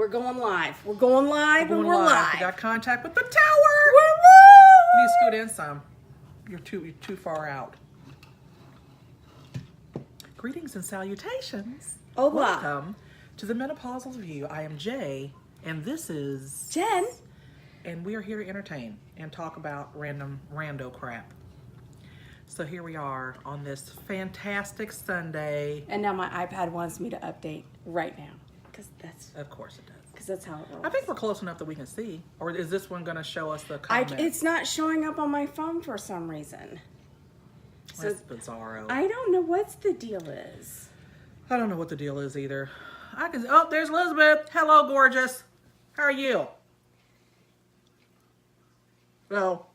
We're going live. We're going live and we're live. We got contact with the tower. Woo-woo! You need to scoot in some. You're too far out. Greetings and salutations. Hola. Welcome to the Menopausal View. I am Jay, and this is Jen. And we are here to entertain and talk about rando crap. So here we are on this fantastic Sunday. And now my iPad wants me to update right now. Of course it does. Because that's how it rolls. I think we're close enough that we can see. Or is this one going to show us the comments? It's not showing up on my phone for some reason. So That's bizarro. I don't know what the deal is. I don't know what the deal is either. Oh, there's Elizabeth. Hello, gorgeous. How are you? So,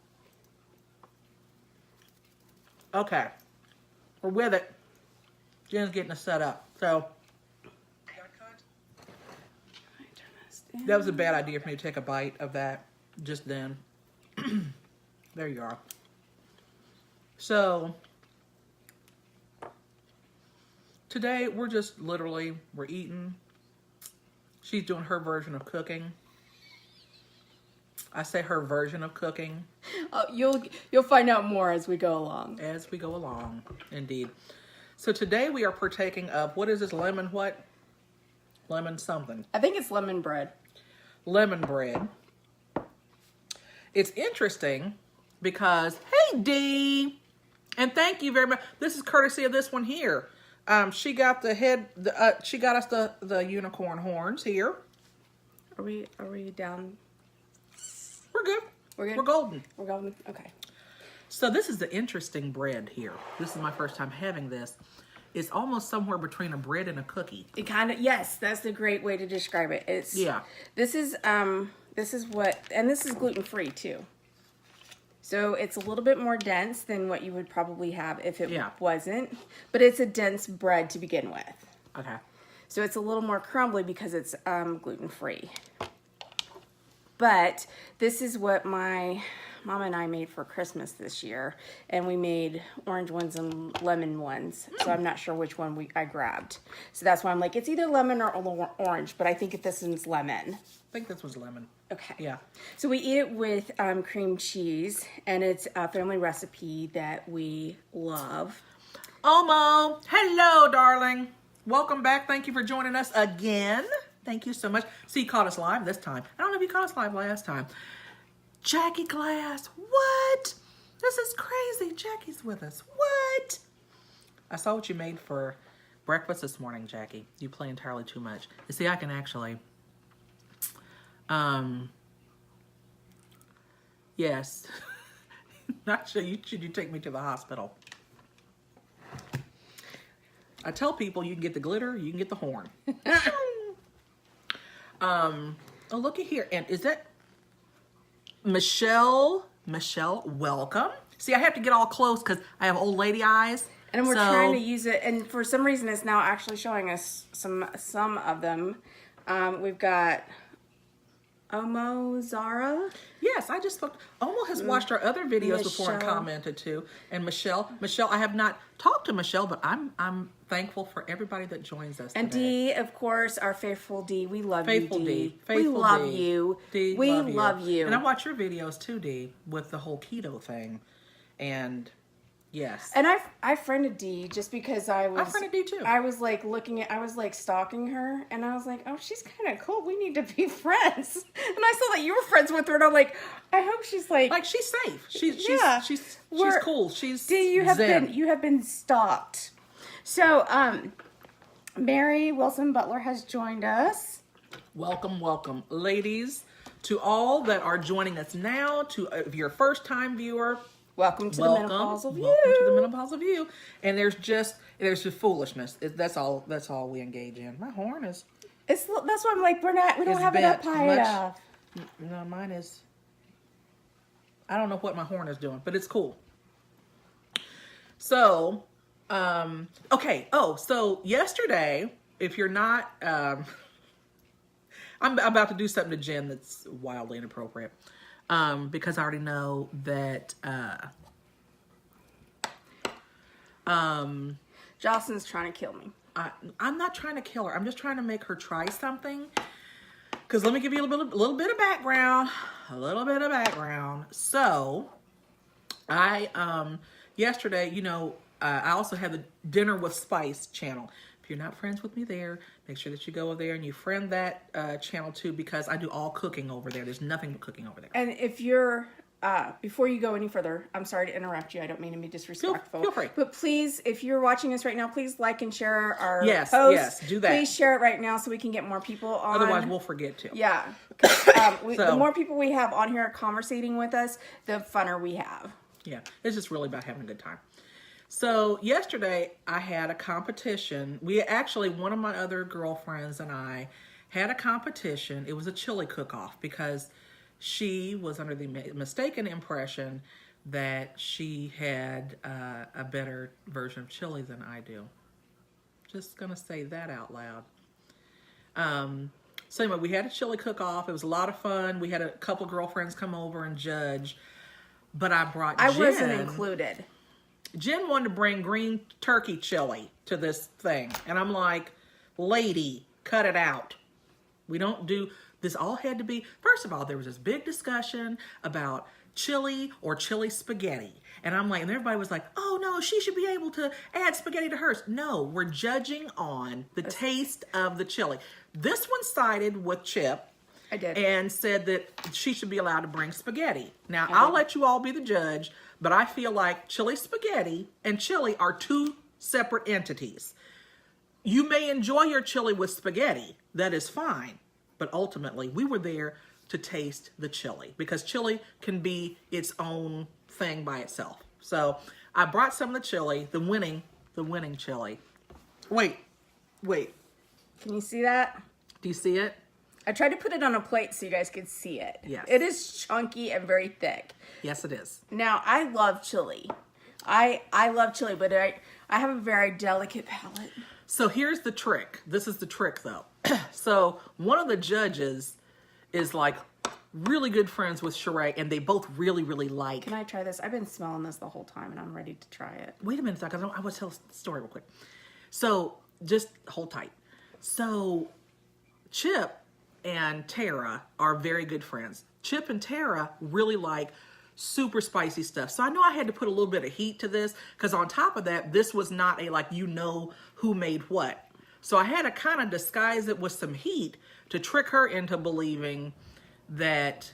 okay. We're with it. Jen's getting us set up. So, that was a bad idea for me to take a bite of that just then. There you are. So, today we're just literally, we're eating. She's doing her version of cooking. I say her version of cooking. Oh, you'll find out more as we go along. As we go along, indeed. So today we are partaking of, what is this, lemon what? Lemon something. I think it's lemon bread. Lemon bread. It's interesting because, hey Dee, and thank you very much. This is courtesy of this one here. She got she got us the unicorn horns here. Are we down? We're good. We're good? We're golden. We're golden? Okay. So this is the interesting bread here. This is my first time having this. It's almost somewhere between a bread and a cookie. It kind of, yes, that's a great way to describe it. It's, yeah. This is what, and this is gluten-free too. So it's a little bit more dense than what you would probably have if it wasn't, but it's a dense bread to begin with. Okay. So it's a little more crumbly because it's gluten-free. But this is what my mom and I made for Christmas this year, and we made orange ones and lemon ones. So I'm not sure which one I grabbed. So that's why I'm like, it's either lemon or orange, but I think this one's lemon. I think this was lemon. Okay. Yeah. So we eat it with cream cheese, and it's a family recipe that we love. Omo, hello, darling. Welcome back. Thank you for joining us again. Thank you so much. So you caught us live this time. I don't know if you caught us live last time. Jackie Glass, what? This is crazy. Jackie's with us. What? I saw what you made for breakfast this morning, Jackie. You play entirely too much. You see, I can actually, yes. Not sure should you take me to the hospital. I tell people you can get the glitter, you can get the horn. Oh, looky here. And is that Michelle? Michelle, welcome. See, I have to get all close because I have old lady eyes. And we're trying to use it, and for some reason it's now actually showing us some of them. We've got Omo Zara. Yes, I just thought Omo has watched our other videos before and commented too. And Michelle, I have not talked to Michelle, but I'm thankful for everybody that joins us. And today. Dee, of course, our faithful Dee. We love faithful you, Dee. Faithful we love Dee. you. Dee, we love you. And I watch your videos too, Dee, with the whole keto thing. And yes. And I friended Dee just because I friended Dee too. I was like stalking her, and I was like, oh, she's kind of cool. We need to be friends. And I saw that you were friends with her, and I'm like, I hope she's like she's safe. She's cool. She's Dee, you have been stalked. So Mary Wilson Butler has joined us. Welcome, welcome, ladies, to all that are joining us now. To if you're a first-time viewer. Welcome to the Menopausal View. Welcome to the Menopausal View. And there's just foolishness. That's all we engage in. My horn is. That's why I'm like we don't have it up high enough. No, mine is. I don't know what my horn is doing, but it's cool. So, okay. Oh, so yesterday, if you're not, I'm about to do something to Jen that's wildly inappropriate. Because I already know that Jocelyn's trying to kill me. I'm not trying to kill her. I'm just trying to make her try something. Because let me give you a little bit of background. A little bit of background. So, I, yesterday, I also have the Dinner with Spice channel. If you're not friends with me there, make sure that you go over there and you friend that channel too, because I do all cooking over there. There's nothing but cooking over there. And if you're, before you go any further, I'm sorry to interrupt you. I don't mean to be disrespectful. Feel free. But please, if you're watching us right now, please like and share our Yes, post. yes, do that. Please share it right now so we can get more people on. Otherwise, we'll forget to. Yeah. The more people we have on here conversating with us, the funner we have. Yeah, it's just really about having a good time. So yesterday I had a competition. One of my other girlfriends and I had a competition. It was a chili cook-off because she was under the mistaken impression that she had a better version of chili than I do. Just gonna say that out loud. So anyway, we had a chili cook-off. It was a lot of fun. We had a couple girlfriends come over and judge. But I brought Jen. I wasn't included. Jen wanted to bring green turkey chili to this thing. And I'm like, lady, cut it out. We don't do, this all had to be, first of all, there was this big discussion about chili or chili spaghetti. And I'm like, and everybody was like, oh no, she should be able to add spaghetti to hers. No, we're judging on the taste of the chili. This one sided with Chip. I did. And said that she should be allowed to bring spaghetti. Now, I'll let you all be the judge, but I feel like chili spaghetti and chili are two separate entities. You may enjoy your chili with spaghetti. That is fine. But ultimately, we were there to taste the chili because chili can be its own thing by itself. So I brought some of the chili, the winning chili. Wait. Can you see that? Do you see it? I tried to put it on a plate so you guys could see it. Yes. It is chunky and very thick. Yes, it is. Now, I love chili. I love chili, but I have a very delicate palate. So here's the trick. This is the trick, though. So one of the judges is like really good friends with Sheree, and they both really, really like. Can I try this? I've been smelling this the whole time, and I'm ready to try it. Wait a minute, I want to tell the story real quick. So just hold tight. So Chip and Tara are very good friends. Chip and Tara really like super spicy stuff. So I know I had to put a little bit of heat to this because on top of that, this was not a who made what. So I had to kind of disguise it with some heat to trick her into believing that,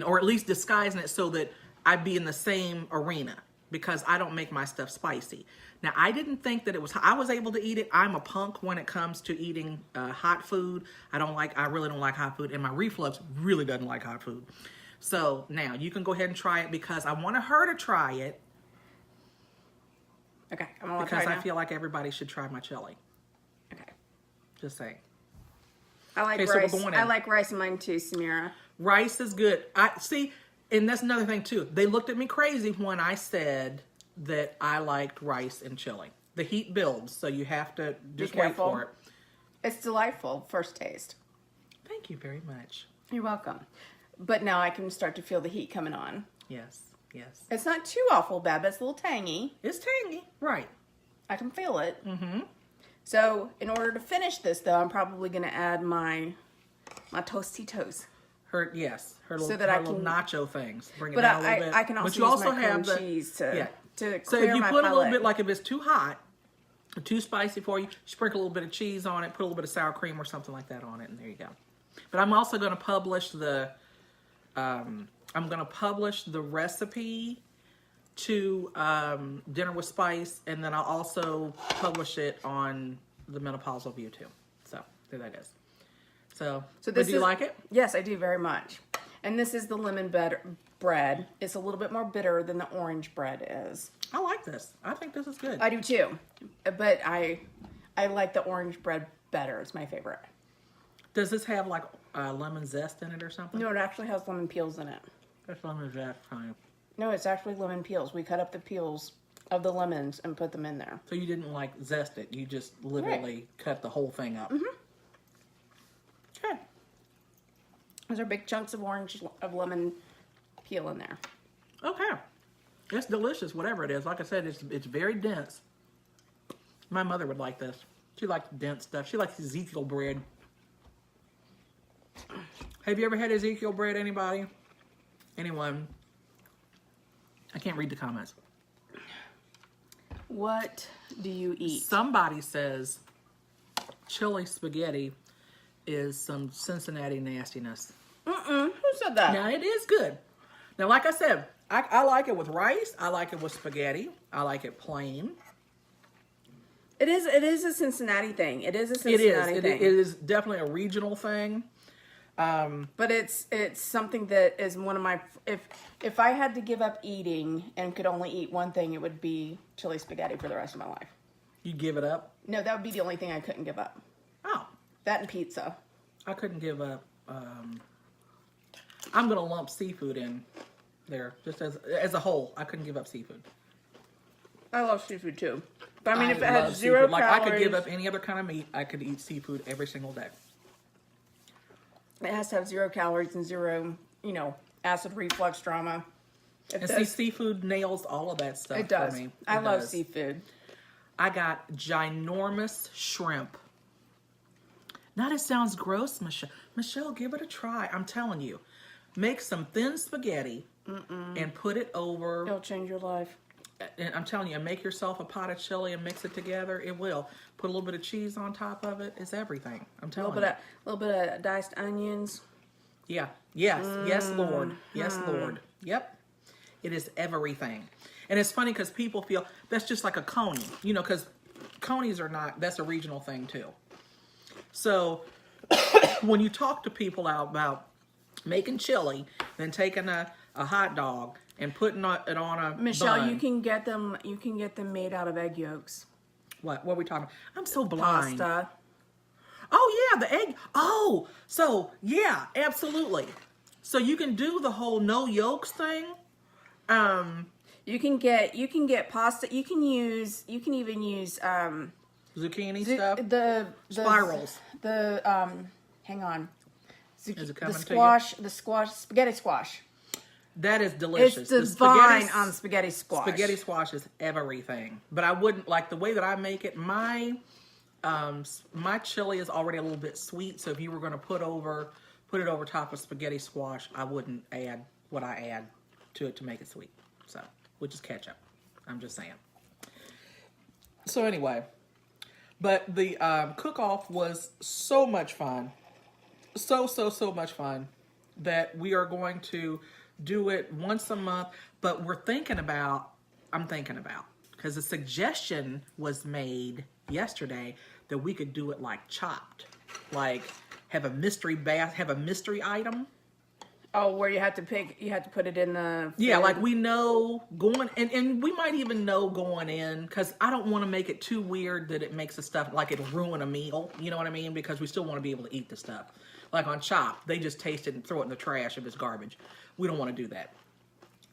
or at least disguising it so that I'd be in the same arena because I don't make my stuff spicy. Now, I didn't think that I was able to eat it. I'm a punk when it comes to eating hot food. I really don't like hot food, and my reflux really doesn't like hot food. So now you can go ahead and try it because I want her to try it. Okay, I'm gonna because try it I now. feel like everybody should try my chili. Okay. Just saying. I like Okay, so we're rice. going in. I like rice in mine too, Samira. Rice is good. I see, and that's another thing too. They looked at me crazy when I said that I liked rice and chili. The heat builds, so you have to just wait careful. for it. It's delightful, first taste. Thank you very much. You're welcome. But now I can start to feel the heat coming on. Yes, yes. It's not too awful bad, but it's a little tangy. It's tangy, right. I can feel it. Mm-hmm. So in order to finish this, though, I'm probably going to add my Tostitos. Her little, So that her I little can- nacho things. Bring it But down a little bit. I can also but you use also my have cream cheese to So clear if you my put a little palate. bit, like if it's too hot, too spicy for you, sprinkle a little bit of cheese on it, put a little bit of sour cream or something like that on it, and there you go. But I'm also going to publish the recipe to Dinner with Spice, and then I'll also publish it on the Menopausal View too. So there that is. So this do you like it? Yes, I do very much. And this is the lemon bread. It's a little bit more bitter than the orange bread is. I like this. I think this is good. I do too, but I like the orange bread better. It's my favorite. Does this have like lemon zest in it or something? No, it actually has lemon peels in it. That's lemon zest kind. No, it's actually lemon peels. We cut up the peels of the lemons and put them in there. So you didn't like zest it. You just literally cut the whole thing up. Mm-hmm. Okay. Those are big chunks of lemon peel in there. Okay. It's delicious, whatever it is. Like I said, it's very dense. My mother would like this. She likes dense stuff. She likes Ezekiel bread. Have you ever had Ezekiel bread, anybody? Anyone? I can't read the comments. What do you eat? Somebody says chili spaghetti is some Cincinnati nastiness. Who said that? Now, it is good. Now, like I said, I like it with rice. I like it with spaghetti. I like it plain. It is a Cincinnati thing. It is a Cincinnati thing. It is definitely a regional thing. But it's something that is one of my, if I had to give up eating and could only eat one thing, it would be chili spaghetti for the rest of my life. You give it up? No, that would be the only thing I couldn't give up. Oh. That and pizza. I couldn't give up. I'm going to lump seafood in there just as a whole. I couldn't give up seafood. I love seafood too. But I mean, if it love had zero seafood. Like, calories, I could give up any other kind of meat. I could eat seafood every single day. it has to have 0 calories and 0, acid reflux drama. And seafood nails all of that stuff It does. for me. I love seafood. I got ginormous shrimp. Now that sounds gross, Michelle. Michelle, give it a try. I'm telling you. Make some thin spaghetti and put it over. It'll change your life. And I'm telling you, make yourself a pot of chili and mix it together. It will. Put a little bit of cheese on top of it. It's everything. I'm telling you. A little bit of diced onions. Yeah. Yes. Yes, Lord. Yes, Lord. Yep. It is everything. And it's funny because people feel that's just like a coney, because conies are not, that's a regional thing too. So when you talk to people out about making chili, then taking a hot dog and putting it on a Michelle, bun. you can get them made out of egg yolks. What are we talking about? I'm so blind. Pasta. Oh yeah, the egg. Oh, so yeah, absolutely. So you can do the whole no yolks thing. You can get pasta. You can even use Zucchini stuff. The spirals. Hang on. Is it coming the spaghetti squash. That is delicious. It's divine on spaghetti squash. Spaghetti squash is everything. But I wouldn't like the way that I make it. My chili is already a little bit sweet, so if you were going to put it over top of spaghetti squash, I wouldn't add what I add to it to make it sweet. So, which is ketchup. I'm just saying. So anyway, but the cook-off was so much fun. So much fun that we are going to do it once a month. But I'm thinking about, because a suggestion was made yesterday that we could do it like chopped. Like have a mystery item. Oh, where you have to put it in the food. Yeah, like we know going, and we might even know going in, because I don't want to make it too weird that it makes the stuff, like it'll ruin a meal, you know what I mean? Because we still want to be able to eat the stuff. Like on Chopped, they just taste it and throw it in the trash if it's garbage. We don't want to do that.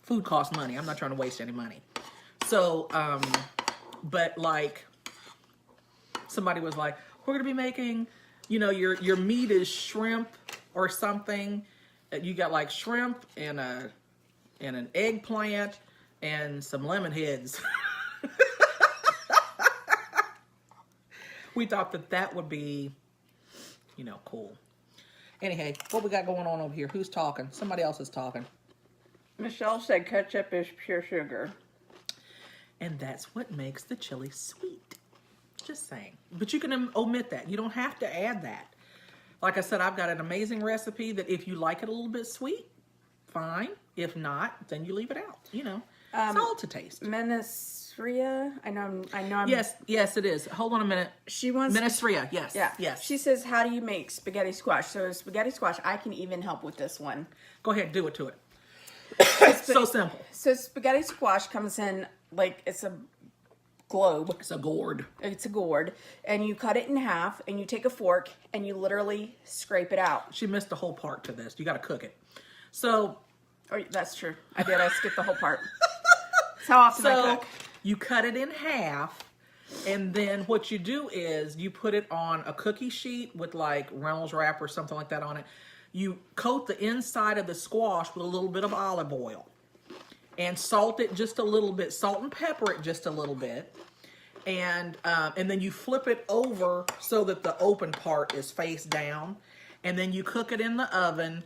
Food costs money. I'm not trying to waste any money. So, but like, somebody was like, we're going to be making, your meat is shrimp or something. You got like shrimp and an eggplant and some lemon heads. We thought that would be, cool. Anyhow, what we got going on over here? Who's talking? Somebody else is talking. Michelle said ketchup is pure sugar. And that's what makes the chili sweet. Just saying. But you can omit that. You don't have to add that. Like I said, I've got an amazing recipe that if you like it a little bit sweet, fine. If not, then you leave it out. It's all to taste. Menesria? I know I'm Yes, it is. Hold on a minute. She wants Menesria, yes. Yeah. Yes. She says, how do you make spaghetti squash? So spaghetti squash, I can even help with this one. Go ahead, do it to it. It's so simple. So spaghetti squash comes in like it's a globe. It's a gourd. It's a gourd. And you cut it in half and you take a fork and you literally scrape it out. She missed the whole part to this. You got to cook it. So. Oh, that's true. I did. I skipped the whole part. That's how often I cook. You cut it in half, and then what you do is you put it on a cookie sheet with like Reynolds wrap or something like that on it. You coat the inside of the squash with a little bit of olive oil and salt it just a little bit, salt and pepper it just a little bit. And then you flip it over so that the open part is face down. and then you cook it in the oven.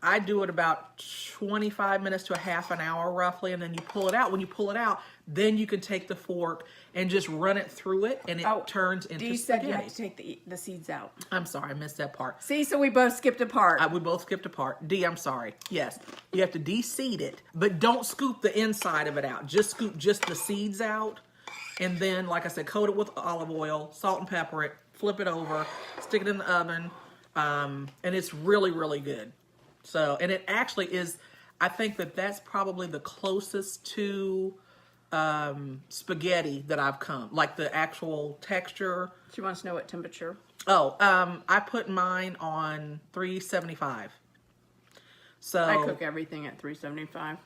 I do it about 25 minutes to a half an hour roughly, and then you pull it out. When you pull it out, then you can take the fork and just run it through it, and it turns into Dee spaghetti. said you have to take the seeds out. I'm sorry, I missed that part. See, so we both skipped a part. We both skipped a part. Dee, I'm sorry. Yes, you have to de-seed it, but don't scoop the inside of it out. Just scoop just the seeds out, and then, like I said, coat it with olive oil, salt and pepper it, flip it over, stick it in the oven, and it's really, really good. So, and it actually is, I think that's probably the closest to spaghetti that I've come, like the actual texture. She wants to know what temperature. Oh, I put mine on 375. So I cook everything at 375.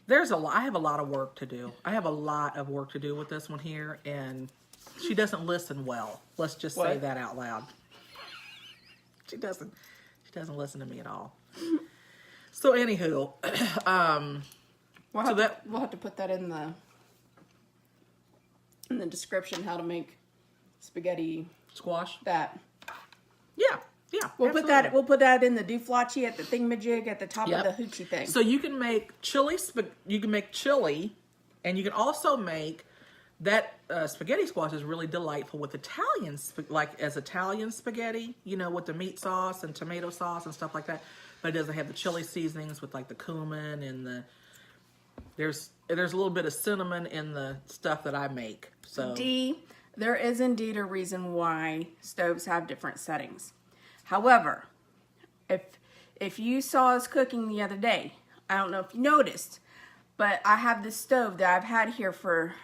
I have a lot of work to do. I have a lot of work to do with this one here, and she doesn't listen well. Let's just say that out loud. She doesn't listen to me at all. So anywho, we'll have to put that in the description, how to make spaghetti squash. That. Yeah. We'll put that in the dooflachi at the thingamajig at the top of the hoochie thing. So you can make chili. You can make chili, and you can also make that spaghetti squash is really delightful with Italian, Italian spaghetti. You know, with the meat sauce and tomato sauce and stuff like that. But it doesn't have the chili seasonings with like the cumin and there's a little bit of cinnamon in the stuff that I make. So there is indeed a reason why stoves have different settings. However, if you saw us cooking the other day, I don't know if you noticed, but I have this stove that I've had here for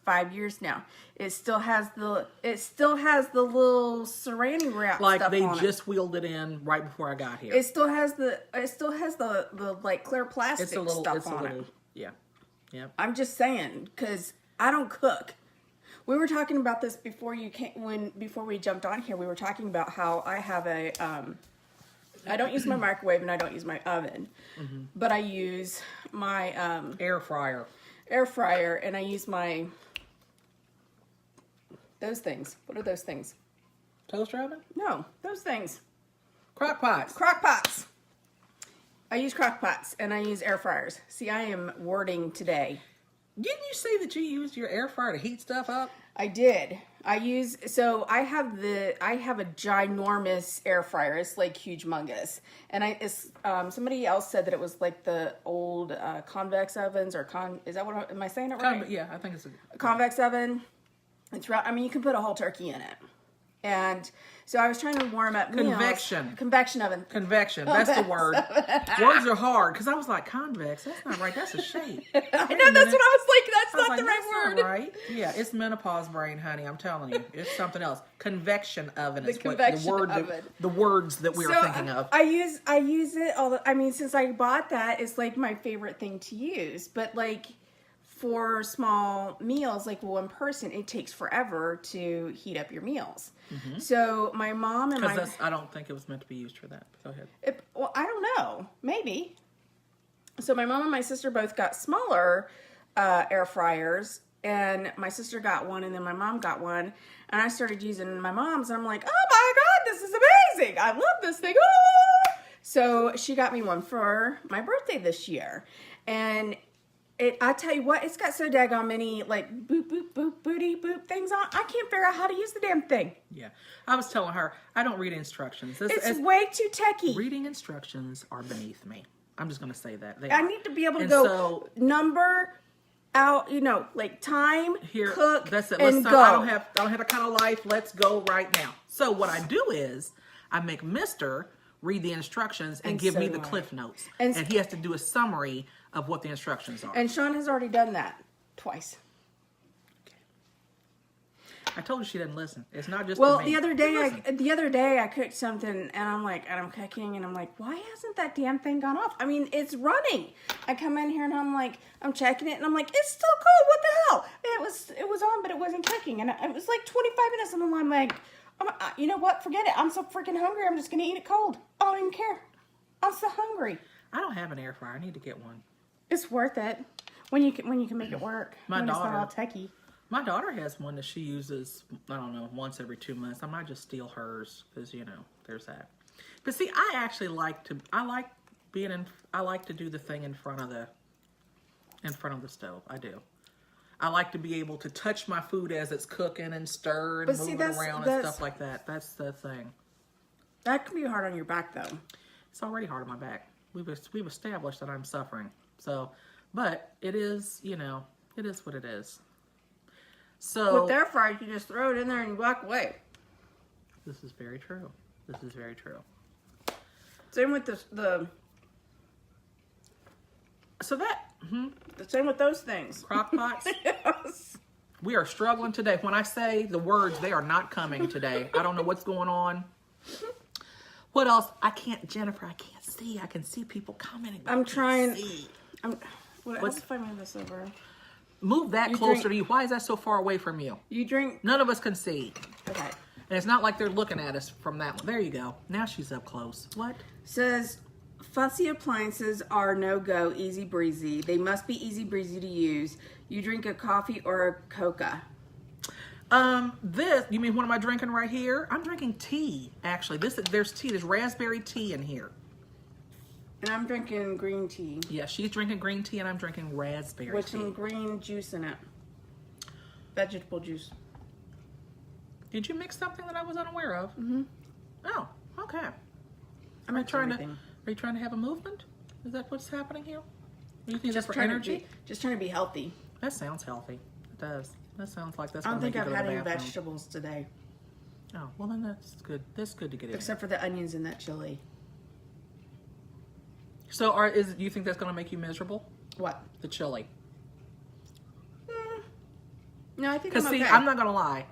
5 years now. It still has the little saran wrap like stuff they on just wheeled it in right before I got here. It still has the like clear plastic stuff on it. Yeah. I'm just saying, because I don't cook. We were talking about this before we jumped on here. We were talking about how I have I don't use my microwave and I don't use my oven, but I use my air fryer, and I use my those things. What are those things? Toaster oven? No, those things. Crock pots. Crock pots. I use crock pots and I use air fryers. See, I am wording today. Didn't you say that you used your air fryer to heat stuff up? I did. I have a ginormous air fryer. It's like huge mungus. And somebody else said that it was like the old convex ovens is that what am I saying it right? Yeah, I think it's a convex oven. You can put a whole turkey in it. And so I was trying to warm up meals. Convection oven. Convection. That's the word. Words are hard because I was like, convex. That's not right. That's a shape. I know. That's what I was like. That's not the right word. Not right. Yeah, it's menopause brain, honey. I'm telling you, it's something else. Convection oven is the words that we are thinking of. I use it since I bought that, it's like my favorite thing to use. But like, for small meals, like one person, it takes forever to heat up your meals. Mm-hmm. So my mom and I don't think it was meant to be used for that. Go ahead. I don't know. Maybe. So my mom and my sister both got smaller air fryers, and my sister got one, and then my mom got one, and I started using my mom's, and I'm like, oh my God, this is amazing. I love this thing. Oh! So she got me one for my birthday this year, and I tell you what, it's got so daggone many like boop, boop, boop, booty, boop things on. I can't figure out how to use the damn thing. Yeah. I was telling her, I don't read instructions. It's way too techy. Reading instructions are beneath me. I'm just going to say that. I need to be able to number out, like time, cook, that's it. And go. I don't have that kind of life. Let's go right now. So what I do is I make Mr. read the instructions and give me the cliff notes. And he has to do a summary of what the instructions are. And Sean has already done that twice. Okay. I told you she didn't listen. It's not just the other day I cooked something and I'm cooking and I'm like, why hasn't that damn thing gone off? I mean, it's running. I come in here and I'm checking it and I'm like, it's still cold. What the hell? It was on, but it wasn't cooking. And it was like 25 minutes and I'm like, you know what? Forget it. I'm so freaking hungry. I'm just going to eat it cold. I don't even care. I'm so hungry. I don't have an air fryer. I need to get one. It's worth it when you can make it work. My daughter My daughter has one that she uses, I don't know, once every 2 months. I might just steal hers because, you know, there's that. But see, I actually like to do the thing in front of the stove. I do. I like to be able to touch my food as it's cooking and stir and move it around and stuff like that. That's the thing. That can be hard on your back, though. It's already hard on my back. We've established that I'm suffering. So, but it is, you know, it is what it is. So with air fryer, you just throw it in there and you walk away. This is very true. This is very true. Same with the So that, the same with those things. crock pots. Yes. We are struggling today. When I say the words, they are not coming today. I don't know what's going on. What else? Jennifer, I can't see. I can see people commenting. I'm trying. What's if I move this over? Move that closer to you. Why is that so far away from you? You drink. None of us can see. Okay. And it's not like they're looking at us from that one. There you go. Now she's up close. What? Says, fussy appliances are no-go, easy breezy. They must be easy breezy to use. You drink a coffee or a coca. You mean what am I drinking right here? I'm drinking tea, actually. There's tea. There's raspberry tea in here. And I'm drinking green tea. Yeah, she's drinking green tea and I'm drinking raspberry tea. With some green juice in it. Vegetable juice. Did you mix something that I was unaware of? Mm-hmm. Oh, okay. Are you trying to have a movement? Is that what's happening here? You think that's for energy? Just trying to be healthy. That sounds healthy. It does. That sounds like that's I don't going to think make you I've go to had the any bathroom. vegetables today. Oh, well then that's good. That's good to get in. Except for the onions in that chili. So do you think that's going to make you miserable? What? The chili. No, I think Because I'm okay. see, I'm not going to lie.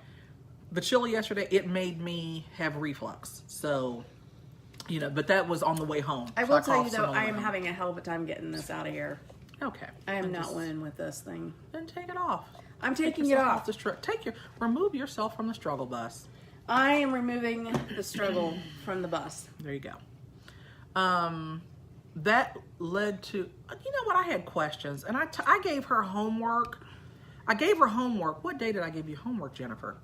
The chili yesterday, it made me have reflux. So, you know, but that was on the way home. I So will tell you coughed some though, on the I way am home. having a hell of a time getting this out of here. Okay. I am not winning with this thing. Then take it off. I'm taking it yourself off. Remove yourself from the struggle bus. I am removing the struggle from the bus. There you go. That led to, you know what, I had questions, and I gave her homework. What day did I give you homework, Jennifer?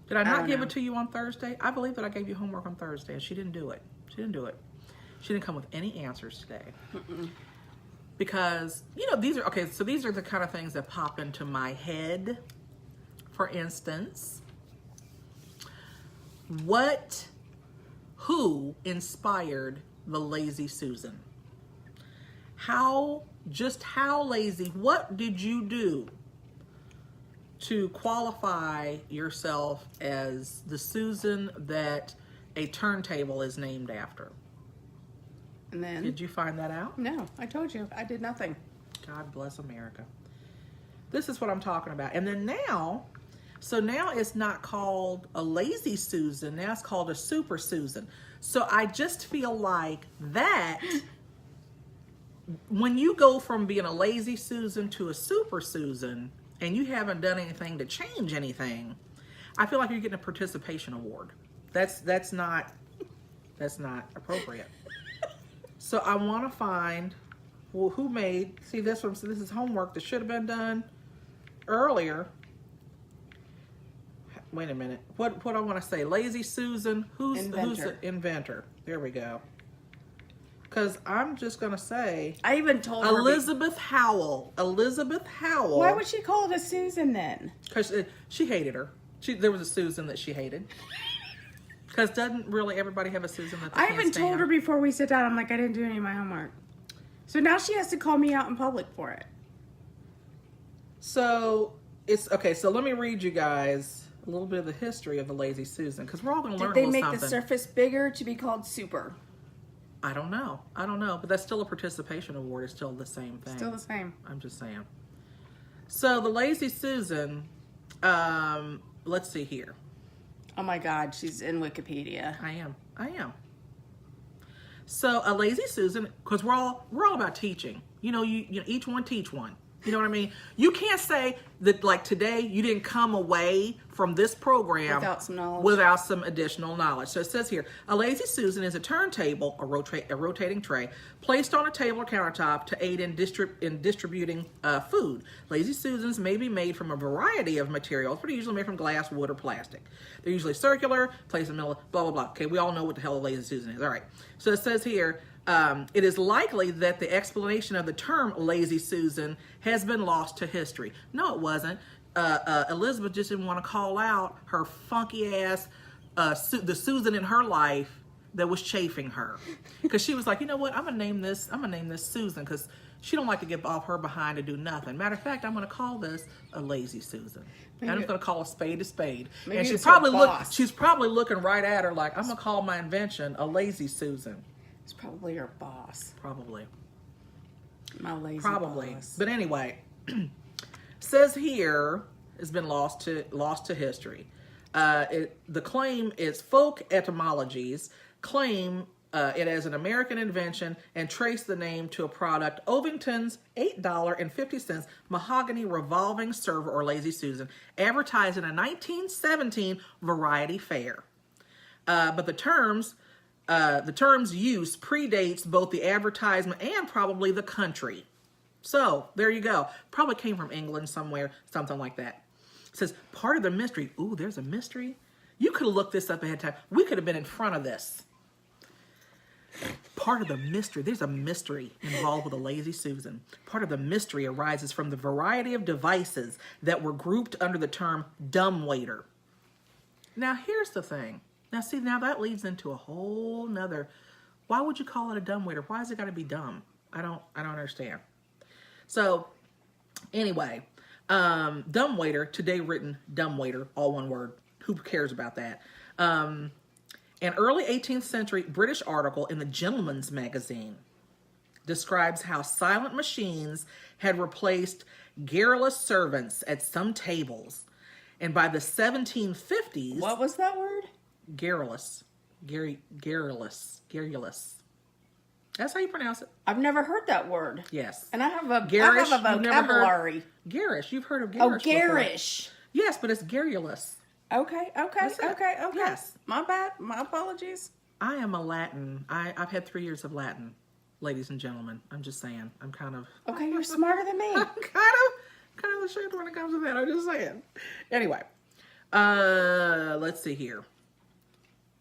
Did I not give it to you on Thursday? I believe that I gave you homework on Thursday, and she didn't do it. She didn't come with any answers today. Because, you know, these are the kind of things that pop into my head. For instance, who inspired the Lazy Susan? How lazy, what did you do to qualify yourself as the Susan that a turntable is named after? And then? Did you find that out? No, I told you. I did nothing. God bless America. This is what I'm talking about. And then now it's not called a Lazy Susan. Now it's called a Super Susan. So I just feel like that when you go from being a Lazy Susan to a Super Susan and you haven't done anything to change anything, I feel like you're getting a participation award. That's not appropriate. So I want to find, who made, see this one, so this is homework that should have been done earlier. Wait a minute. What I want to say? Lazy Susan, who's the inventor? There we go. Because I'm just going to say, I even told her. Elizabeth Howell. Why would she call it a Susan then? Because she hated her. There was a Susan that she hated. Because doesn't really everybody have a Susan that they I can't even stand? told her before we sit down, I'm like, I didn't do any of my homework. So now she has to call me out in public for it. So it's okay. So let me read you guys a little bit of the history of the Lazy Susan, because we're all going to learn a Did they little make something. the surface bigger to be called super? I don't know, but that's still a participation award. It's still the same thing. Still the same. I'm just saying. So the Lazy Susan, let's see here. Oh my God, she's in Wikipedia. I am. So a Lazy Susan, because we're all about teaching. You know, you each one teach one. You know what I mean? You can't say that like today you didn't come away from this program Without some knowledge. without some additional knowledge. So it says here, a Lazy Susan is a turntable, a rotating tray, placed on a table or countertop to aid in distributing food. Lazy Susans may be made from a variety of materials, but are usually made from glass, wood, or plastic. They're usually circular, placed in the middle, blah, blah, blah. Okay, we all know what the hell a Lazy Susan is. All right. So it says here, it is likely that the explanation of the term Lazy Susan has been lost to history. No, it wasn't. Elizabeth just didn't want to call out her funky ass, the Susan in her life that was chafing her, because she was like, you know what, I'm gonna name this Susan, because she don't like to get off her behind to do nothing. Matter of fact, I'm gonna call this a Lazy Susan. And I'm just gonna call a spade. And she's probably looking right at her like, I'm gonna call my invention a Lazy Susan. It's probably her boss. Probably. My lazy Probably. boss. But anyway, says here has been lost to history. The claim is folk etymologies claim it as an American invention and trace the name to a product, Ovington's $8.50 mahogany revolving server or Lazy Susan, advertised in a 1917 variety fair. But the term's use predates both the advertisement and probably the country. So there you go. Probably came from England somewhere, something like that. It says part of the mystery. Ooh, there's a mystery. You could have looked this up ahead of time. We could have been in front of this. Part of the mystery. There's a mystery involved with a Lazy Susan. Part of the mystery arises from the variety of devices that were grouped under the term dumbwaiter. Now here's the thing. Now see, now that leads into a whole nother. Why would you call it a dumbwaiter? Why has it got to be dumb? I don't understand. So anyway, dumbwaiter, today written dumbwaiter, all one word. Who cares about that? An early 18th century British article in the Gentleman's Magazine describes how silent machines had replaced garrulous servants at some tables. And by the 1750s... What was that word? Garrulous. Garrulous. That's how you pronounce it. I've never heard that word. Yes. And I have a Garish, vocabulary. Garish. You've heard of garish before. Garish. Yes, but it's garrulous. Okay. Yes. My bad. My apologies. I am a Latin. I've had 3 years of Latin, ladies and gentlemen. I'm just saying. I'm kind of... Okay, you're smarter than me. I'm kind of ashamed when it comes to that. I'm just saying. Anyway, let's see here.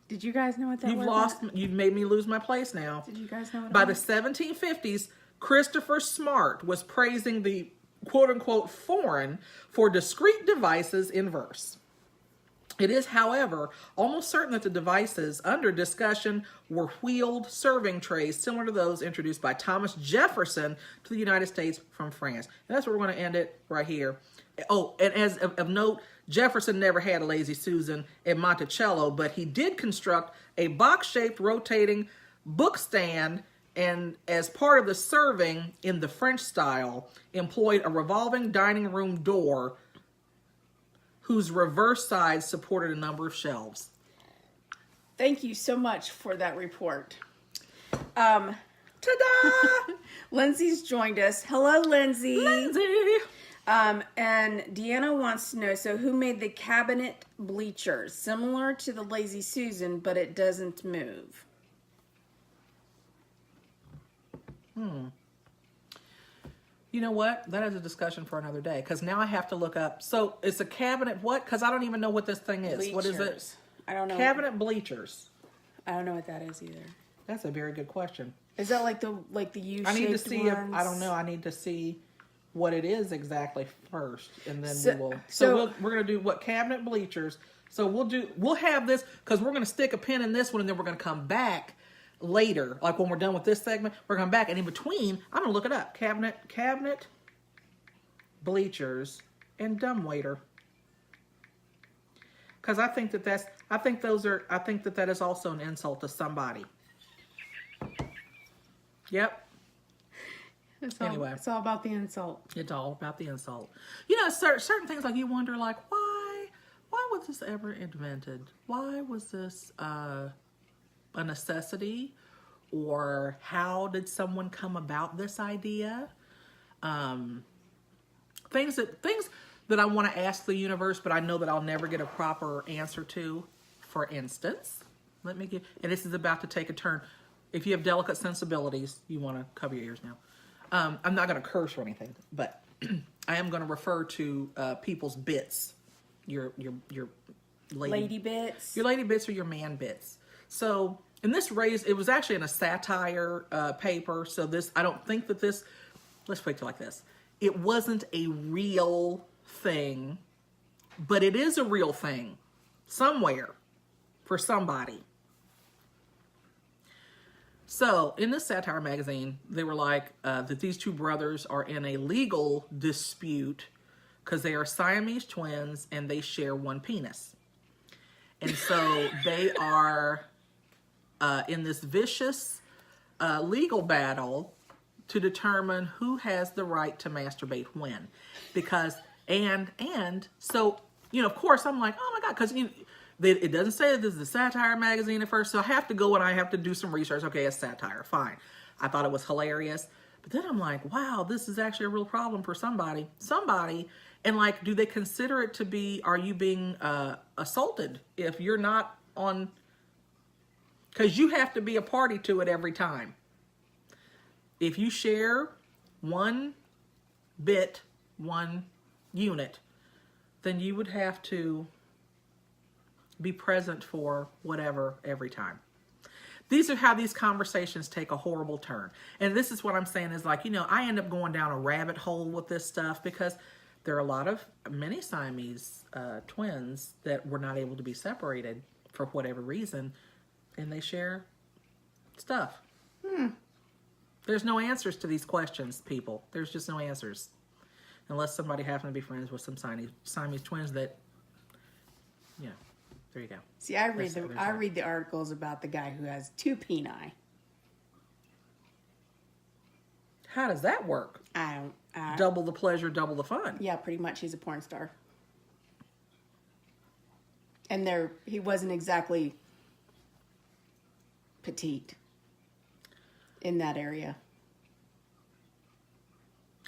Did you guys know what that word You've made me lose my place now. Did you guys know what By the 1750s, Christopher Smart was praising the quote-unquote foreign for discrete devices in verse. It is, however, almost certain that the devices under discussion were wheeled serving trays similar to those introduced by Thomas Jefferson to the United States from France. And that's where we're going to end it right here. Oh, and as of note, Jefferson never had a Lazy Susan in Monticello, but he did construct a box-shaped rotating book stand, and as part of the serving in the French style, employed a revolving dining room door whose reverse sides supported a number of shelves. Thank you so much for that report. Ta-da! Lindsay's joined us. Hello, Lindsay. Lindsay! And Deanna wants to know, so who made the cabinet bleachers? Similar to the Lazy Susan, but it doesn't move. You know what? That is a discussion for another day, because now I have to look up. So it's a cabinet what? Because I don't even know what this thing is. Bleachers. What is it? I don't know. Cabinet bleachers. I don't know what that is either. That's a very good question. Is that like the U-shaped I need to see ones? I don't know. I need to see what it is exactly first, and then So- we will. so- We're gonna do what cabinet bleachers. So we'll have this, because we're gonna stick a pin in this one, and then we're gonna come back later, like when we're done with this segment, we're going back, and in between, I'm going to look it up. Cabinet, bleachers, and dumbwaiter. Because I think that that is also an insult to somebody. Yep. Anyway. It's all about the insult. It's all about the insult. You know, certain things, like you wonder, like, why was this ever invented? Why was this a necessity? Or how did someone come about this idea? Things that I want to ask the universe, but I know that I'll never get a proper answer to. For instance, let me give, and this is about to take a turn. If you have delicate sensibilities, you want to cover your ears now. I'm not going to curse or anything, but I am going to refer to people's bits, your lady bits, your lady bits or your man bits. So in this raise, it was actually in a satire paper. So this, I don't think that this. Let's put it like this: it wasn't a real thing, but it is a real thing somewhere for somebody. So in this satire magazine, they were like that these two brothers are in a legal dispute because they are Siamese twins and they share one penis. And so they are in this vicious legal battle to determine who has the right to masturbate when. Because, and so, you know, of course, I'm like, oh my God, because it doesn't say this is a satire magazine at first, so I have to go and I have to do some research. Okay, it's satire, fine. I thought it was hilarious. But then I'm like, wow, this is actually a real problem for somebody. And like, do they consider it to be, are you being assaulted if you're not on, because you have to be a party to it every time. If you share one bit, one unit, then you would have to be present for whatever every time. These are how these conversations take a horrible turn. And this is what I'm saying is like, you know, I end up going down a rabbit hole with this stuff because there are many Siamese twins that were not able to be separated for whatever reason, and they share stuff. There's no answers to these questions, people. There's just no answers. Unless somebody happens to be friends with some Siamese twins that, yeah, there you go. See, I read the articles about the guy who has two peni. How does that work? Double the pleasure, double the fun. Yeah, pretty much. He's a porn star. And he wasn't exactly petite in that area.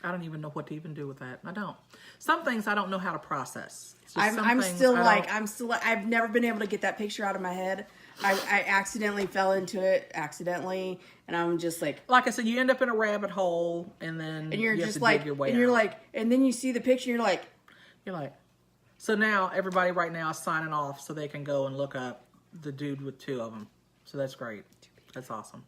I don't even know what to even do with that. I don't. Some things I don't know how to process. I've never been able to get that picture out of my head. I accidentally fell into it, and I'm just like I said, you end up in a rabbit hole, and then you're you just have to like, dig your way and you're out. like, and then you see the picture, and you're like, so now everybody right now is signing off so they can go and look up the dude with two of them. So that's great. That's awesome.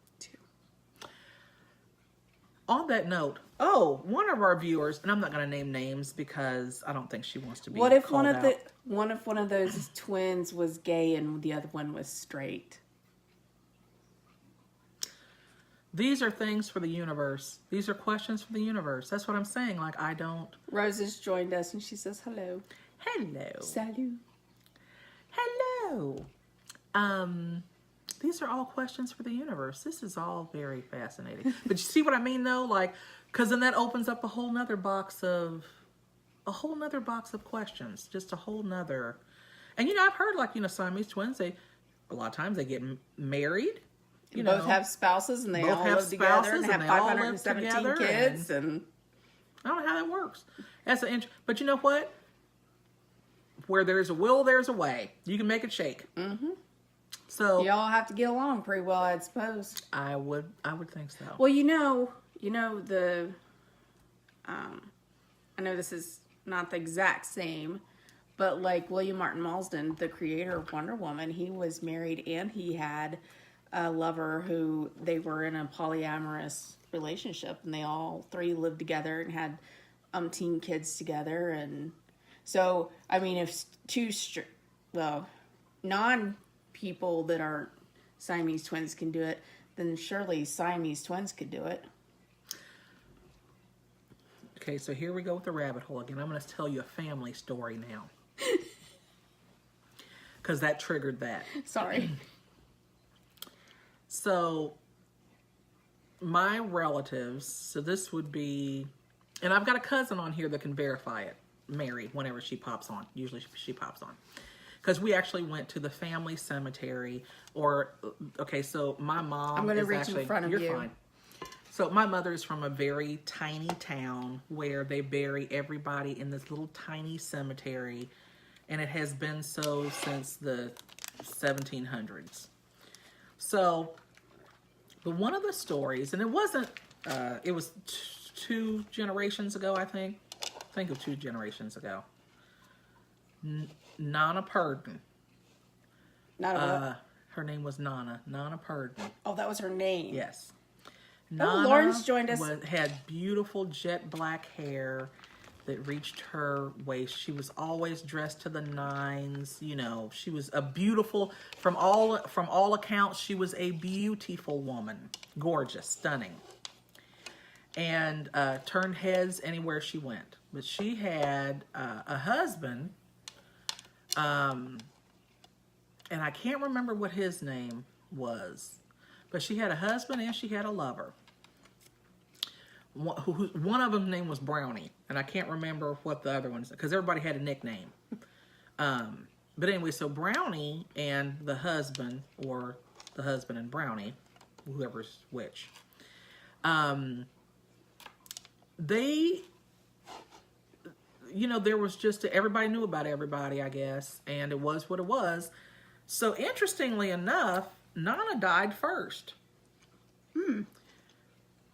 On that note, one of our viewers, and I'm not going to name names because I don't think she wants to be. What if called out. one of those twins was gay and the other one was straight? These are things for the universe. These are questions for the universe. That's what I'm saying. Like, I don't. Rose has joined us and she says hello. Hello. Salut. Hello. These are all questions for the universe. This is all very fascinating. But you see what I mean, though? Like, because then that opens up a whole nother box of questions. Just a whole nother. And, you know, I've heard, Siamese twins, a lot of times they get married. Both have spouses and they all live together and have 517 kids. And I don't know how that works. But you know what? Where there's a will, there's a way. You can make it shake. Mm-hmm. So y'all have to get along pretty well, I suppose. I would think so. Well, I know this is not the exact same, but like William Martin Marsden, the creator of Wonder Woman, he was married and he had a lover who they were in a polyamorous relationship, and they all three lived together and had umpteen kids together. And so, I mean, if non-people that aren't Siamese twins can do it, then surely Siamese twins could do it. Okay, so here we go with the rabbit hole again. I'm going to tell you a family story now. Because that triggered that. Sorry. So, my relatives, so this would be, and I've got a cousin on here that can verify it, Mary, whenever she pops on. Usually she pops on. Because we actually went to the family cemetery, so my mom I'm going to reach in front of you. You're fine. So my mother is from a very tiny town where they bury everybody in this little tiny cemetery, and it has been so since the 1700s. So, but one of the stories, and it wasn't, it was 2 generations ago, I think. Think of 2 generations ago. Nana Purdon. Not a what? Her name was Nana Purdon. Oh, that was her name. Yes. Oh, Lawrence joined us. Had beautiful jet black hair that reached her waist. She was always dressed to the nines. You know, she was a beautiful, from all accounts, she was a beautiful woman. Gorgeous, stunning. And turned heads anywhere she went. But she had a husband, and I can't remember what his name was. But she had a husband and she had a lover. One of them's name was Brownie, and I can't remember what the other one's, because everybody had a nickname. But anyway, so Brownie and the husband, or the husband and Brownie, whoever's which, they, you know, there was just, everybody knew about everybody, I guess, and it was what it was. So interestingly enough, Nana died first.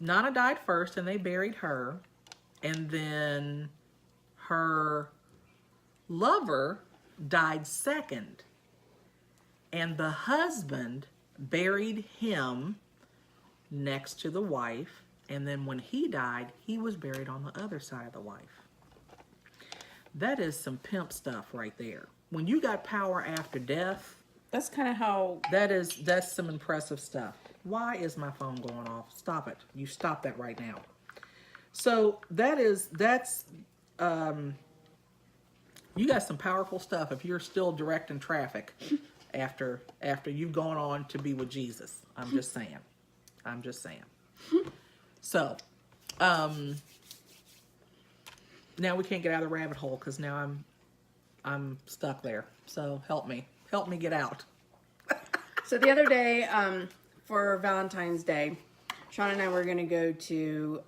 Nana died first, and they buried her. And then her lover died second. And the husband buried him next to the wife. And then when he died, he was buried on the other side of the wife. That is some pimp stuff right there. When you got power after death, That's kind of how. that's some impressive stuff. Why is my phone going off? Stop it. You stop that right now. So that's you got some powerful stuff if you're still directing traffic after you've gone on to be with Jesus. I'm just saying. So, now we can't get out of the rabbit hole because now I'm stuck there. So help me get out. So the other day, for Valentine's Day, Sean and I were going to go to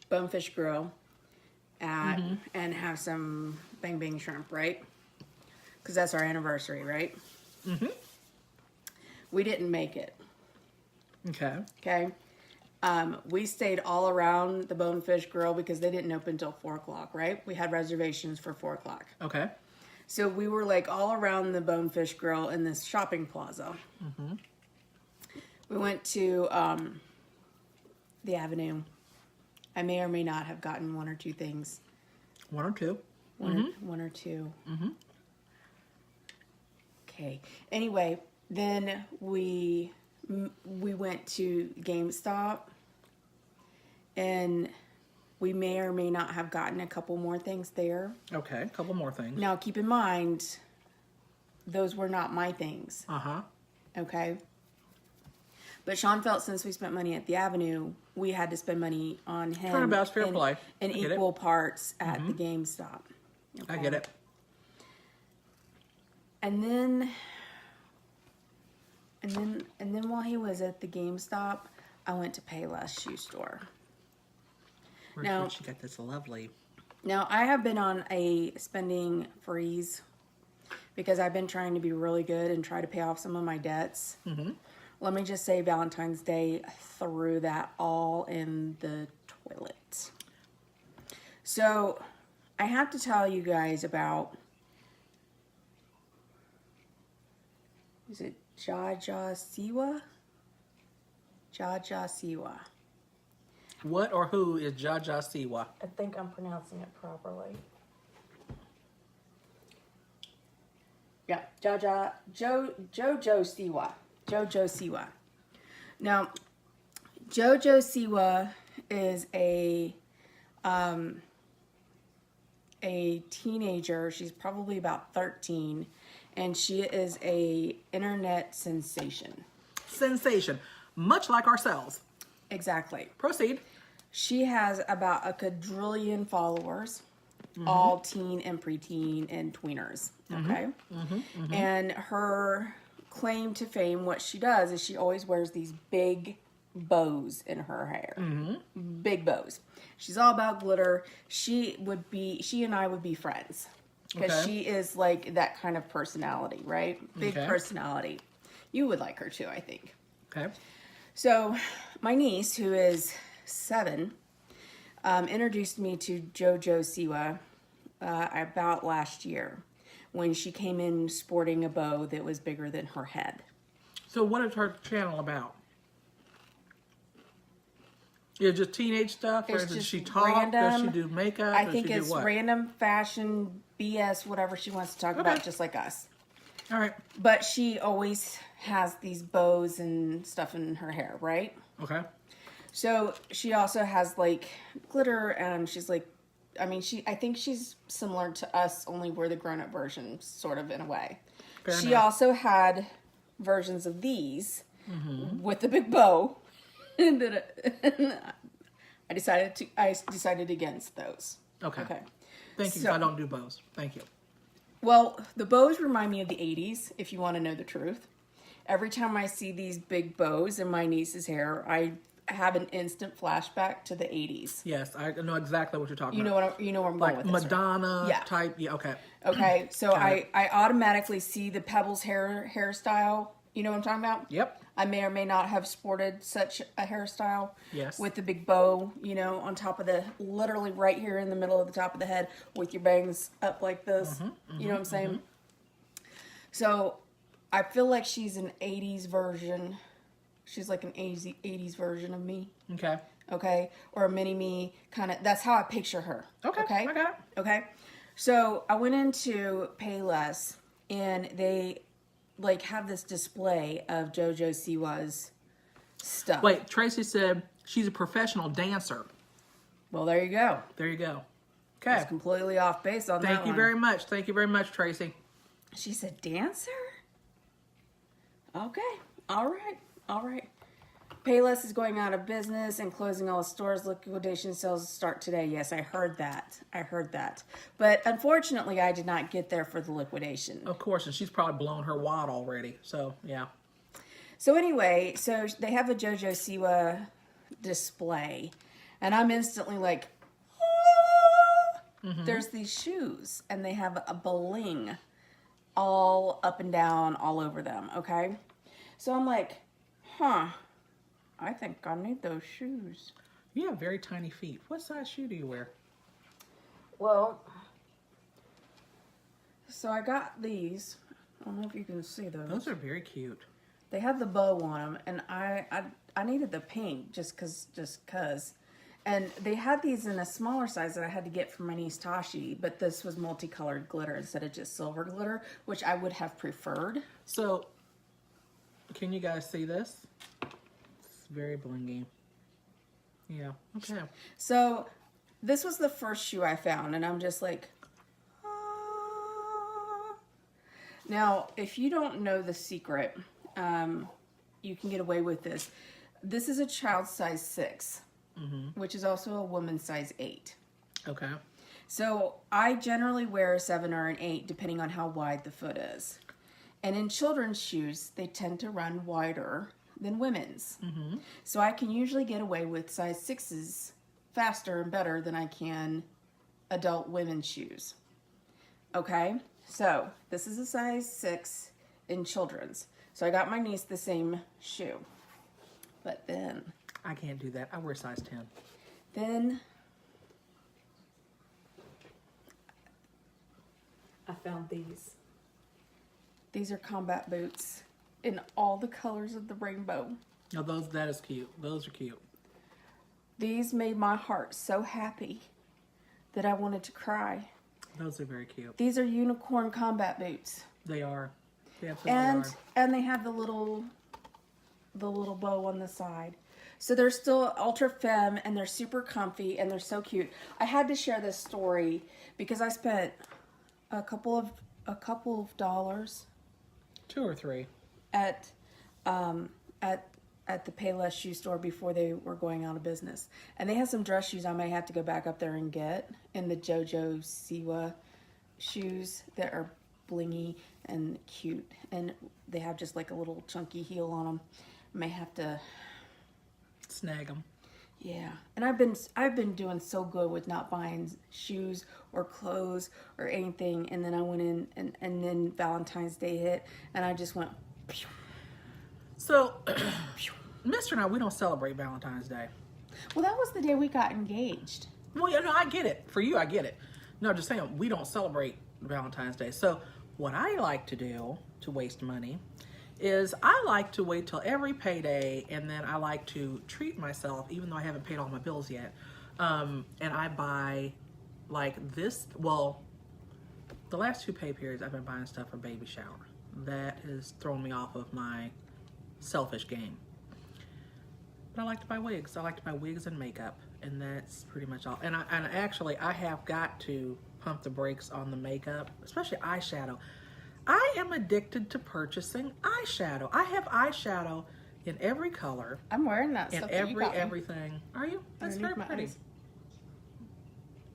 Bonefish Grill and have some bang bang shrimp, right? Because that's our anniversary, right? Mm-hmm. We didn't make it. Okay. Okay. We stayed all around the Bonefish Grill because they didn't open until 4 o'clock, right? We had reservations for 4 o'clock. Okay. So we were like all around the Bonefish Grill in this shopping plaza. Mm-hmm. We went to the Avenue. I may or may not have gotten 1 or 2 things. 1 or 2. One or two. Mm-hmm. Okay. Anyway, then we went to GameStop, and we may or may not have gotten a couple more things there. Okay, a couple more things. Now, keep in mind, those were not my things. Uh-huh. Okay? But Sean felt since we spent money at the Avenue, we had to spend money on him Turnabout's fair play. in equal parts at the GameStop. I get it. And then while he was at the GameStop, I went to Payless Shoe Store. Now she got this lovely. Now, I have been on a spending freeze because I've been trying to be really good and try to pay off some of my debts. Mm-hmm. Let me just say Valentine's Day threw that all in the toilet. So, I have to tell you guys about, is it Jojo Siwa? Jojo Siwa. What or who is Jojo Siwa? I think I'm pronouncing it properly. Yeah, Jojo Siwa. Jojo Siwa. Now, Jojo Siwa is a teenager. She's probably about 13, and she is a internet sensation. Sensation, much like ourselves. Exactly. Proceed. She has about a quadrillion followers, all teen and preteen and tweeners. Okay, and her claim to fame, what she does is she always wears these big bows in her hair. Big bows. She's all about glitter. She and I would be friends. Because she is like that kind of personality, right? Big personality. You would like her too, I think. Okay. So, my niece, who is 7, introduced me to Jojo Siwa about last year when she came in sporting a bow that was bigger than her head. So what is her channel about? Is it just teenage stuff? Or does she talk? Random. Does she do makeup? I Does think she do it's what? random fashion, BS, whatever she wants to talk about, just like us. All right. But she always has these bows and stuff in her hair, right? Okay. So she also has like glitter, and she's like, I think she's similar to us, only we're the grown-up version, sort of, in a way. Fair She enough. also had versions of these with the big bow, and I decided against those. Okay. Okay. Thank you. So- I don't do bows. Thank you. Well, the bows remind me of the 80s, if you want to know the truth. Every time I see these big bows in my niece's hair, I have an instant flashback to the 80s. Yes, I know exactly what you're talking You about. know where I'm Like going with this, right? Madonna Yeah. type. Yeah. Okay. Okay, so Got it. I automatically see the Pebbles hairstyle. You know what I'm talking about? Yep. I may or may not have sported such a hairstyle. Yes. With the big bow, on top of literally right here in the middle of the top of the head with your bangs up like this. You know what I'm saying? So I feel like she's an 80s version. She's like an 80s version of me. Okay. Okay, or a mini me kind of. That's how I picture her. Okay. Okay, I got it. Okay, so I went into Payless, and they like have this display of Jojo Siwa's stuff. Wait, Tracy said she's a professional dancer. Well, there you go. There you go. It's Okay. completely off base on that Thank you one. very much. Thank you very much, Tracy. She's a dancer? Okay. All right. Payless is going out of business and closing all stores. Liquidation sales start today. Yes, I heard that. But unfortunately, I did not get there for the liquidation. Of course, and she's probably blown her wad already. So, yeah. So anyway, so they have a Jojo Siwa display, and I'm instantly like, ah! There's these shoes, and they have a bling all up and down all over them, okay? So I'm like, I think I need those shoes. You have very tiny feet. What size shoe do you wear? Well, so I got these. I don't know if you can see those. Those are very cute. They have the bow on them, and I needed the pink just cause. And they had these in a smaller size that I had to get for my niece Tashi, but this was multicolored glitter instead of just silver glitter, which I would have preferred. So, can you guys see this? It's very blingy. Yeah, okay. So this was the first shoe I found, and I'm just like, ah. Now, if you don't know the secret, you can get away with this. This is a child size 6, which is also a woman's size 8. Okay. So I generally wear a 7 or an 8, depending on how wide the foot is. And in children's shoes, they tend to run wider than women's. So I can usually get away with size 6s faster and better than I can adult women's shoes. Okay, so this is a size 6 in children's. So I got my niece the same shoe. But then I can't do that. I wear size 10. Then I found these. These are combat boots in all the colors of the rainbow. No, that is cute. Those are cute. These made my heart so happy that I wanted to cry. Those are very cute. These are unicorn combat boots. They are. They absolutely are. And they have the little bow on the side. So they're still ultra femme, and they're super comfy, and they're so cute. I had to share this story because I spent a couple of dollars 2 or 3. at the Payless shoe store before they were going out of business. And they had some dress shoes I may have to go back up there and get in the Jojo Siwa shoes that are blingy and cute, and they have just like a little chunky heel on them. May have to snag them. Yeah, and I've been doing so good with not buying shoes or clothes or anything, and then I went in and then Valentine's Day hit, and I just went. Pew, So, Mr. and I, we don't celebrate Valentine's Day. well, that was the day we got engaged. Well, yeah, no, I get it. For you, I get it. No, just saying, we don't celebrate Valentine's Day. So, what I like to do to waste money is I like to wait till every payday, and then I like to treat myself, even though I haven't paid all my bills yet. And I buy like this. Well, the last 2 pay periods, I've been buying stuff for baby shower. That has thrown me off of my selfish game. But I like to buy wigs. I like to buy wigs and makeup, and that's pretty much all. And actually, I have got to pump the brakes on the makeup, especially eyeshadow. I am addicted to purchasing eyeshadow. I have eyeshadow in every color. I'm wearing that in stuff that you got me. everything. Are you? That's very pretty. Eyes.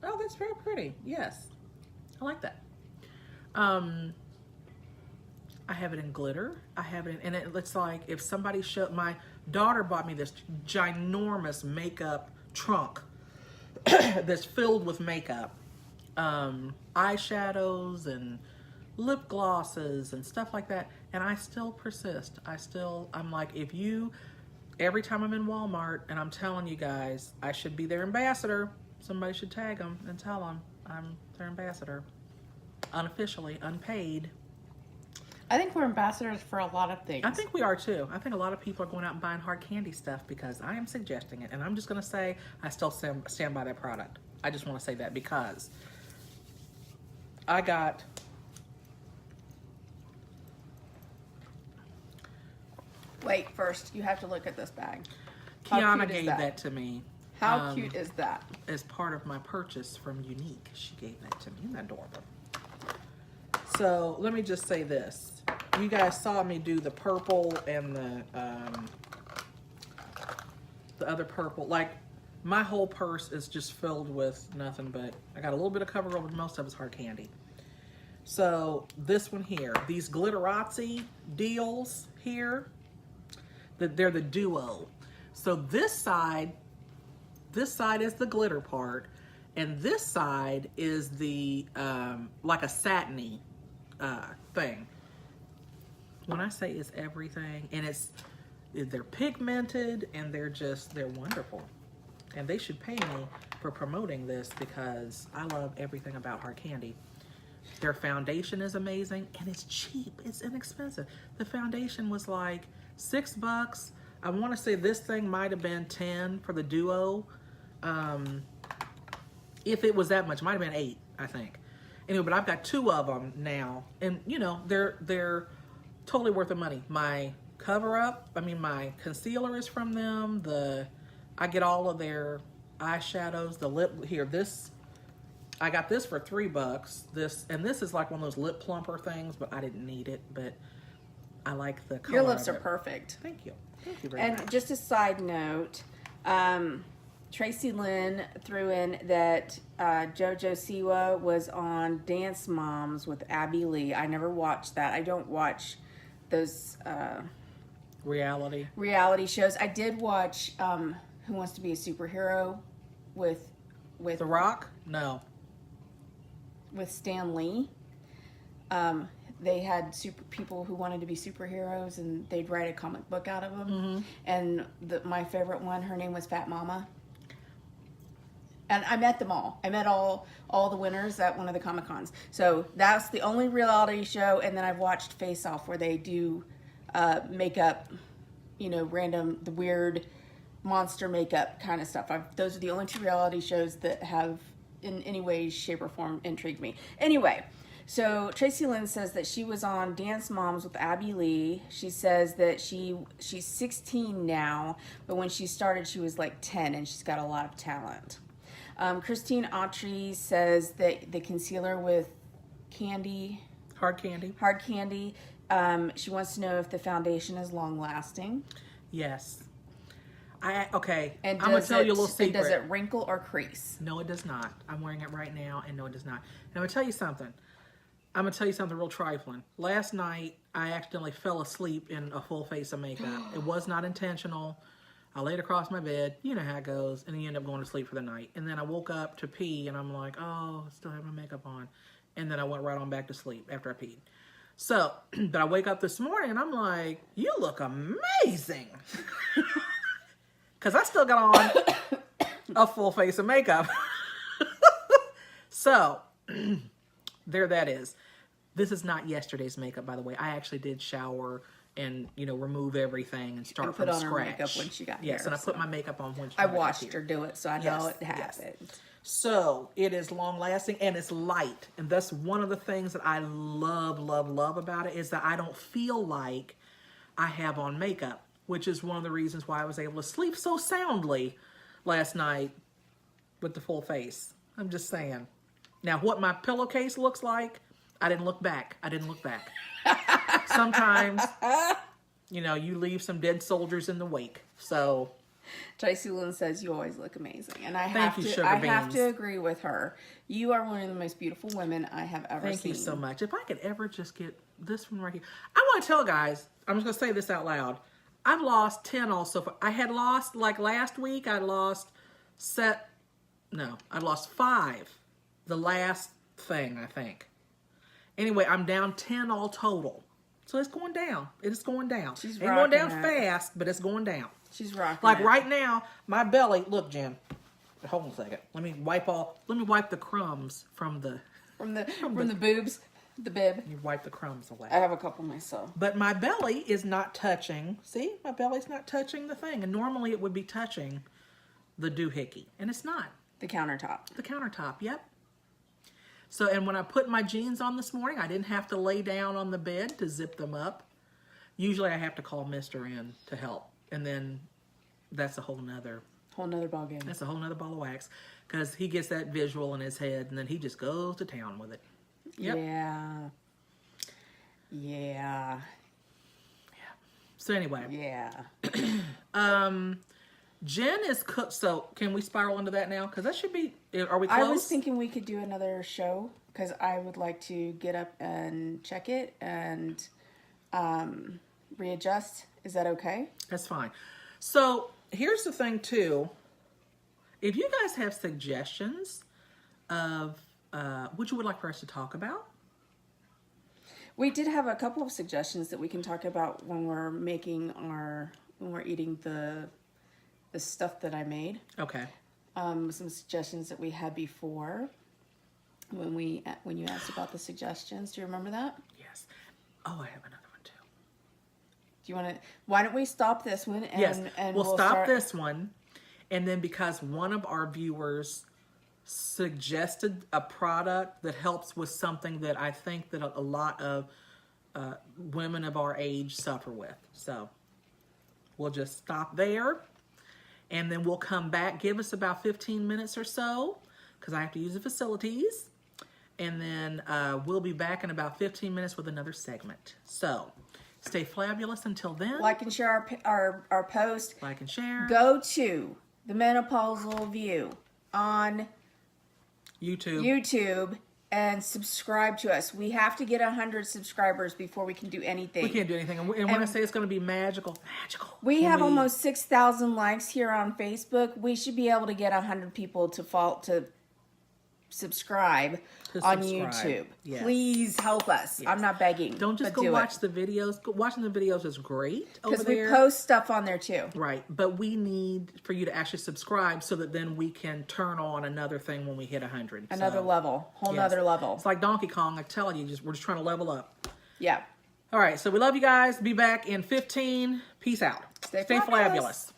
Oh, that's very pretty. Yes, I like that. I have it in glitter. I have it in, and it looks like if somebody showed, my daughter bought me this ginormous makeup trunk that's filled with makeup, eyeshadows and lip glosses and stuff like that. And I still persist. I'm like, every time I'm in Walmart and I'm telling you guys, I should be their ambassador. Somebody should tag them and tell them I'm their ambassador. Unofficially, unpaid. I think we're ambassadors for a lot of things. I think we are too. I think a lot of people are going out and buying hard candy stuff because I am suggesting it. And I'm just going to say I still stand by that product. I just want to say that because I got... Wait, first, you have to look at this bag. Kiana gave that to me. How cute is that? As part of my purchase from Unique. She gave that to me. Isn't that adorable? So, let me just say this. You guys saw me do the purple and the other purple. Like, my whole purse is just filled with nothing but... I got a little bit of cover over, most of it's hard candy. So, this one here. These glitterazzi deals here... They're the duo. So this side is the glitter part, and this side is the like a satiny thing. When I say it's everything, and they're pigmented, and they're wonderful, and they should pay me for promoting this because I love everything about hard candy. Their foundation is amazing, and it's cheap. It's inexpensive. The foundation was like $6. I want to say this thing might have been 10 for the duo. If it was that much, it might have been 8, I think. Anyway, but I've got 2 of them now, and you know they're totally worth the money. My my concealer is from them. I get all of their eyeshadows. The lip here, I got this for $3. This is like one of those lip plumper things, but I didn't need it. But I like the color. Your lips are perfect. Thank you. Thank you very much. And just a side note, Tracy Lynn threw in that Jojo Siwa was on Dance Moms with Abby Lee. I never watched that. I don't watch those reality shows. I did watch Who Wants to Be a Superhero with The Rock? No. With Stan Lee. They had people who wanted to be superheroes, and they'd write a comic book out of them. Mm-hmm. And my favorite one, her name was Fat Mama. And I met them all. I met all the winners at one of the Comic-Cons. So that's the only reality show. And then I've watched Face Off, where they do makeup, the weird monster makeup kind of stuff. Those are the only 2 reality shows that have in any way, shape, or form intrigued me. Anyway, so Tracy Lynn says that she was on Dance Moms with Abby Lee. She says that she's 16 now, but when she started, she was like 10, and she's got a lot of talent. Christine Autry says that the concealer with hard candy, she wants to know if the foundation is long lasting. Yes. Okay. And I'm going to tell you a little secret. Does it wrinkle or crease? No, it does not. I'm wearing it right now, and no, it does not. And I'm going to tell you something. I'm going to tell you something real trifling. Last night, I accidentally fell asleep in a full face of makeup. It was not intentional. I laid across my bed. You know how it goes. And then you end up going to sleep for the night. And then I woke up to pee, and I'm like, oh, I still have my makeup on. And then I went right on back to sleep after I peed. So, but I wake up this morning, and I'm like, you look amazing. Because I still got on a full face of makeup. So, there that is. This is not yesterday's makeup, by the way. I actually did shower and, remove everything and start from scratch. Put on her makeup when she got here. Yes, and I put my makeup on when she I got watched here. her do it, so I know it happened. Yes. So, it is long-lasting and it's light. And that's one of the things that I love, love, love about it is that I don't feel like I have on makeup, which is one of the reasons why I was able to sleep so soundly last night with the full face. I'm just saying. Now, what my pillowcase looks like, I didn't look back. Sometimes, you leave some dead soldiers in the wake. So, Tracy Lynn says you always look amazing, and I Thank have you, to. Sugar I have Beans. to agree with her. You are one of the most beautiful women I have ever seen. Thank you so much. If I could ever just get this one right here. I want to tell guys, I'm just going to say this out loud. I've lost 10 also. I had lost, like last week, I lost 5 the last thing, I think. Anyway, I'm down 10 all total. So it's going down. It is going down. She's Ain't going down rocking it. fast, but it's going down. She's rocking. Like it. right now, my belly, look, Jen. Hold on a second. Let me wipe the crumbs from the boobs, the bib. you wipe the crumbs away. I have a couple myself. But my belly is not touching. See, my belly's not touching the thing. And normally it would be touching the doohickey. And it's not. The countertop. The countertop, yep. So, and when I put my jeans on this morning, I didn't have to lay down on the bed to zip them up. Usually I have to call Mr. in to help. And then that's a whole nother ball game. That's a whole nother ball of wax. Because he gets that visual in his head and then he just goes to town with it. Yep. Yeah. So anyway. Yeah. Jen is cooked. So can we spiral into that now? Because that should be. Are we close? I was thinking we could do another show because I would like to get up and check it and readjust. Is that okay? That's fine. So here's the thing too. If you guys have suggestions of what you would like for us to talk about, we did have a couple of suggestions that we can talk about when we're eating the stuff that I made. okay. Some suggestions that we had before when you asked about the suggestions. Do you remember that? Yes. Oh, I have another one too. Do you want to? Why don't we stop this one? And, Yes. and we'll stop this one, and then because one of our viewers suggested a product that helps with something that I think that a lot of women of our age suffer with. So we'll just stop there. And then we'll come back. Give us about 15 minutes or so, because I have to use the facilities. And then we'll be back in about 15 minutes with another segment. So stay flabulous until then. like and share our post. Like and share. Go to the Menopausal View on YouTube and subscribe to us. We have to get 100 subscribers before we can do anything. We can't do anything. And when I say it's going to be magical. We have almost 6,000 likes here on Facebook. We should be able to get 100 people to subscribe on YouTube. Yes. Please help us. Yes. I'm not begging. Don't just go watch the videos. Watching the videos is great over there. Because we post stuff on there too. Right. But we need for you to actually subscribe so that then we can turn on another thing when we hit 100. Another level. Nother level. It's like Donkey Kong. I tell you, we're just trying to level up. Yeah. All right. So we love you guys. Be back in 15. Peace out. Stay fabulous.